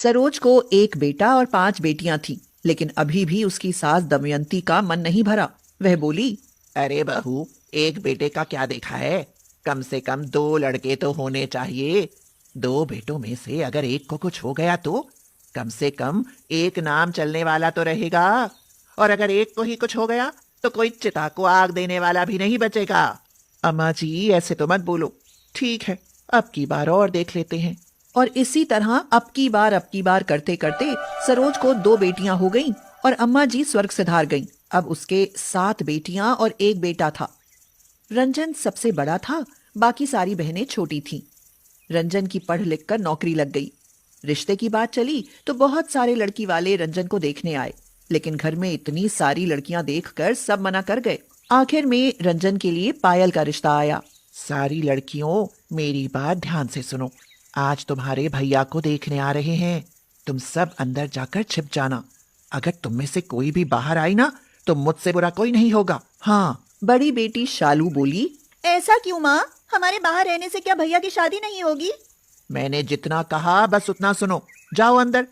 सरोज को एक बेटा और 5 बेटियां थीं, लेकिन अभी भी उसकी सास दमयंती का मन नहीं भरा। वह बोली, अरे बहू, एक बेटे का क्या देखा है? कम से कम 2 लड़के तो होने चाहिए। 2 बेटों में से अगर एक को कुछ हो गया तो कम से कम एक नाम चलने वाला तो रहेगा। और अगर एक को ही कुछ हो गया तो कोई चिता को आग देने वाला भी नहीं बचेगा। अम्मा जी, ऐसे तो मत बोलो। ठीक है, अब की बार और देख लेते हैं। और इसी तरह अब की बार करते करते सरोज को 2 बेटियां हो गईं और अम्मा जी स्वर्ग सिधार गईं। अब उसके 7 बेटियां और 1 बेटा था। रंजन सबसे बड़ा था, बाकी सारी बहनें छोटी थीं। रंजन की पढ़ लिख कर नौकरी लग गई। रिश्ते की बात चली तो बहुत सारे लड़की वाले रंजन को देखने आए, लेकिन घर में इतनी सारी लड़कियां देखकर सब मना कर गए। आखिर में रंजन के लिए पायल का रिश्ता आया। सारी लड़कियों, मेरी बात ध्यान से सुनो। आज तुम्हारे भैया को देखने आ रहे हैं। तुम सब अंदर जाकर छिप जाना। अगर तुम में से कोई भी बाहर आई ना तो मुझसे बुरा कोई नहीं होगा। हाँ। बड़ी बेटी शालू बोली, ऐसा क्यों माँ? हमारे बाहर रहने से क्या भैया की शादी नहीं होगी? मैंने जितना कहा बस उतना सुनो। जाओ अंदर।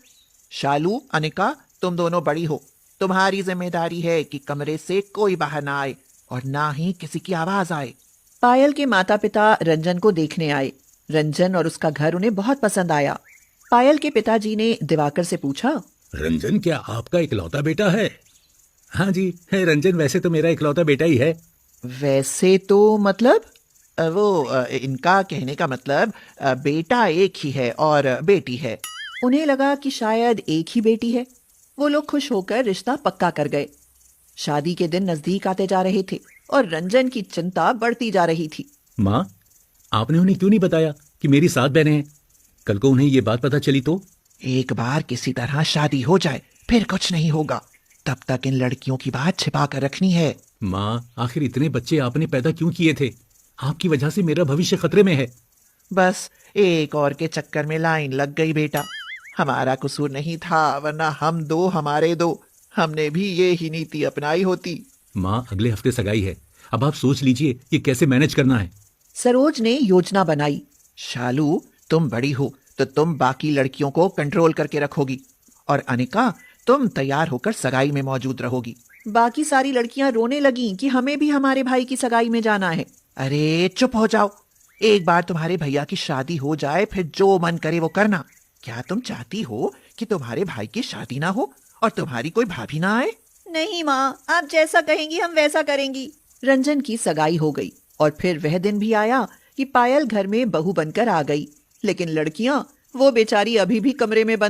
शालू, अनिका, तुम दोनों बड़ी हो। तुम्हारी जिम्मेदारी है कि कमरे से कोई बाहर ना आए और ना ही किसी की आवाज आए। पायल के माता पिता रंजन को देखने आए। रंजन और उसका घर उन्हें बहुत पसंद आया। पायल के पिताजी ने दिवाकर से पूछा, रंजन क्या आपका इकलौता बेटा है? हाँ जी, है रंजन वैसे तो मेरा इकलौता बेटा ही है। वैसे तो मतलब? इनका कहने का मतलब बेटा एक ही है और बेटी है। उन्हें लगा कि शायद एक ही बेटी है। वो लोग खुश होकर रिश्ता पक्का कर गए। शादी के दिन नजदीक आते जा रहे थे और रंजन की चिंता बढ़ती जा रही थी। माँ, आपने उन्हें क्यों नहीं बताया कि मेरी 7 बहनें हैं? कल को उन्हें ये बात पता चली तो? एक बार किसी तरह शादी हो जाए फिर कुछ नहीं होगा। तब तक इन लड़कियों की बात छिपा कर रखनी है। माँ, आखिर इतने बच्चे आपने पैदा क्यों किए थे? आपकी वजह से मेरा भविष्य खतरे में है। बस एक और के चक्कर में लाइन लग गई बेटा। हमारा कसूर नहीं था, वरना हम 2 हमारे 2, हमने भी ये ही नीति अपनाई होती। माँ, अगले हफ्ते सगाई है। अब आप सोच लीजिए कि कैसे मैनेज करना है। सरोज ने योजना बनाई। शालू, तुम बड़ी हो तो तुम बाकी लड़कियों को कंट्रोल करके रखोगी और अनिका, तुम तैयार होकर सगाई में मौजूद रहोगी। बाकी सारी लड़कियां रोने लगीं कि हमें भी हमारे भाई की सगाई में जाना है। अरे चुप हो जाओ। एक बार तुम्हारे भैया की शादी हो जाए फिर जो मन करे वो करना। क्या तुम चाहती हो कि तुम्हारे भाई की शादी ना हो और तुम्हारी कोई भाभी ना आए? नहीं माँ, आप जैसा कहेंगी हम वैसा करेंगी। रंजन की सगाई हो गई और फिर वह दिन भी आया कि पायल घर में बहू बनकर आ गई। लेकिन लड़कियां, वो बेचारी अभी भी कमरे में बंद